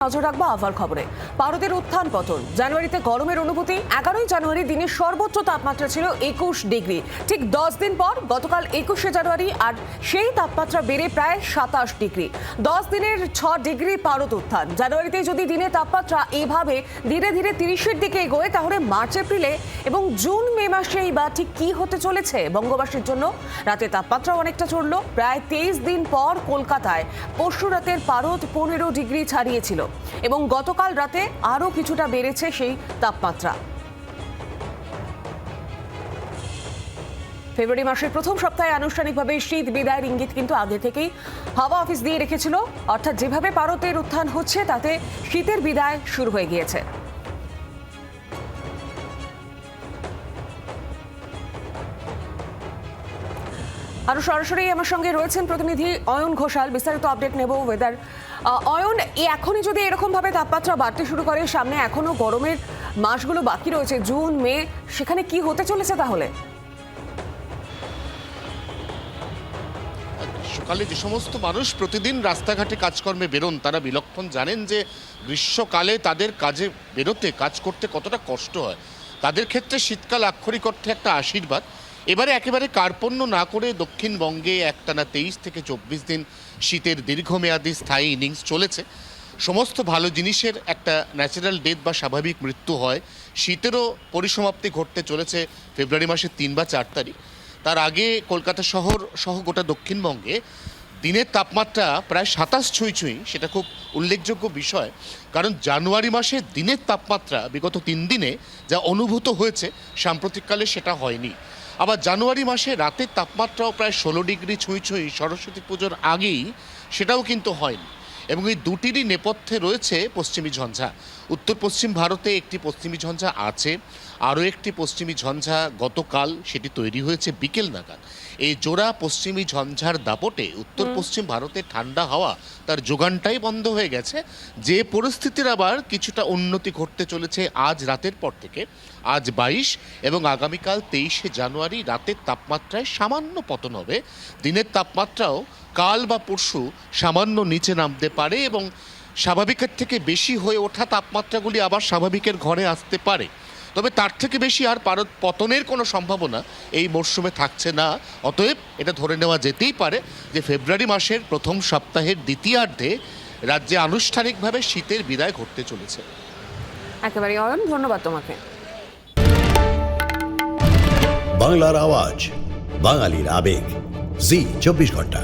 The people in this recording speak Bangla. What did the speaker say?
নজর রাখবো আবহাওয়ার খবরে। পারদের উত্থান পতন। জানুয়ারিতে গরমের অনুভূতি। 11ই জানুয়ারি দিনের সর্বোচ্চ তাপমাত্রা ছিল 21 ডিগ্রি। ঠিক 10 দিন পর গতকাল 21শে জানুয়ারি আর সেই তাপমাত্রা বেড়ে প্রায় 27 ডিগ্রি। 10 দিনের 6 ডিগ্রি পারদ উত্থান। জানুয়ারিতে যদি দিনের তাপমাত্রা এইভাবে ধীরে ধীরে 30-এর দিকে এগোয়, তাহলে মার্চ এপ্রিলে এবং জুন মে মাসেই বা ঠিক কি হতে চলেছে বঙ্গবাসীর জন্য। রাতে তাপমাত্রা অনেকটা চড়ল। প্রায় 23 দিন পর কলকাতায় পরশু রাতের পারদ 15 ডিগ্রি ছাড়িয়েছিল এবং গতকাল রাতে আরো কিছুটা বেড়েছে সেই তাপমাত্রা। ফেব্রুয়ারি মাসের প্রথম সপ্তাহে আনুষ্ঠানিকভাবে শীত বিদায়ের ইঙ্গিত কিন্তু আগে থেকেই হাওয়া অফিস দিয়ে রেখেছিল। অর্থাৎ যেভাবে পারদের উত্থান হচ্ছে তাতে শীতের বিদায় শুরু হয়ে গিয়েছে। আরো সরাসরি আমার সঙ্গে রয়েছেন প্রতিনিধি অয়ন ঘোষাল। বিস্তারিত আপডেট নেব ওয়েদার। অয়ন, এখনই যদি এরকম ভাবে তাপমাত্রা বাড়তে শুরু করে, সামনে এখনো গরমের মাসগুলো বাকি রয়েছে, জুন মে, সেখানে কি হতে চলেছে তাহলে? সকালে যে সমস্ত মানুষ প্রতিদিন রাস্তাঘাটে কাজকর্মে বেরোন, তারা বিলক্ষণ জানেন যে গ্রীষ্মকালে তাদের কাজে বেরোতে, কাজ করতে কতটা কষ্ট হয়। তাদের ক্ষেত্রে শীতকাল আক্ষরিক অর্থে একটা আশীর্বাদ। এবারে একেবারে কার্পণ্য না করে দক্ষিণবঙ্গে একটানা 23 থেকে 24 দিন শীতের দীর্ঘমেয়াদী স্থায়ী ইনিংস চলেছে। সমস্ত ভালো জিনিসের একটা ন্যাচারাল ডেথ বা স্বাভাবিক মৃত্যু হয়। শীতেরও পরিসমাপ্তি ঘটতে চলেছে ফেব্রুয়ারি মাসের 3 বা 4 তারিখ। তার আগে কলকাতা শহর সহ গোটা দক্ষিণবঙ্গে দিনের তাপমাত্রা প্রায় 27 ছুঁই, সেটা খুব উল্লেখযোগ্য বিষয়। কারণ জানুয়ারি মাসে দিনের তাপমাত্রা বিগত 3 দিনে যা অনুভূত হয়েছে, সাম্প্রতিককালে সেটা হয়নি। আবার জানুয়ারি মাসে রাতের তাপমাত্রাও প্রায় 16 ডিগ্রি ছুঁই সরস্বতী পুজোর আগেই, সেটাও কিন্তু হয়নি। এবং এই দুটিরই নেপথ্যে রয়েছে পশ্চিমী ঝঞ্ঝা। উত্তর পশ্চিম ভারতে একটি পশ্চিমী ঝঞ্ঝা আছে, আরও একটি পশ্চিমী ঝঞ্ঝা গতকাল সেটি তৈরি হয়েছে বিকেল নাগাদ। এই জোড়া পশ্চিমী ঝঞ্ঝার দাপটে উত্তর পশ্চিম ভারতে ঠান্ডা হাওয়া তার যোগানটাই বন্ধ হয়ে গেছে। যে পরিস্থিতির আবার কিছুটা উন্নতি ঘটতে চলেছে আজ রাতের পর থেকে। আজ 22 এবং আগামীকাল 23শে জানুয়ারি রাতের তাপমাত্রায় সামান্য পতন হবে। দিনের তাপমাত্রাও কাল বা পরশু সামান্য নিচে নামতে পারে এবং স্বাভাবিকের থেকে বেশি হয়ে ওঠা তাপমাত্রাগুলি আবার স্বাভাবিকের ঘরে আসতে পারে। তবে তার থেকে বেশি আর পতনের কোনো সম্ভাবনা এই মরশুমে থাকছে না। অতএব এটা ধরে নেওয়া যেতেই পারে যে ফেব্রুয়ারি মাসের প্রথম সপ্তাহের দ্বিতীয়ার্ধে রাজ্যে আনুষ্ঠানিকভাবে শীতের বিদায় ঘটতে চলেছে। একেবারে অয়ন, ধন্যবাদ তোমাকে। বাংলার আওয়াজ, বাঙালির আবেগ, জি 24 ঘন্টা।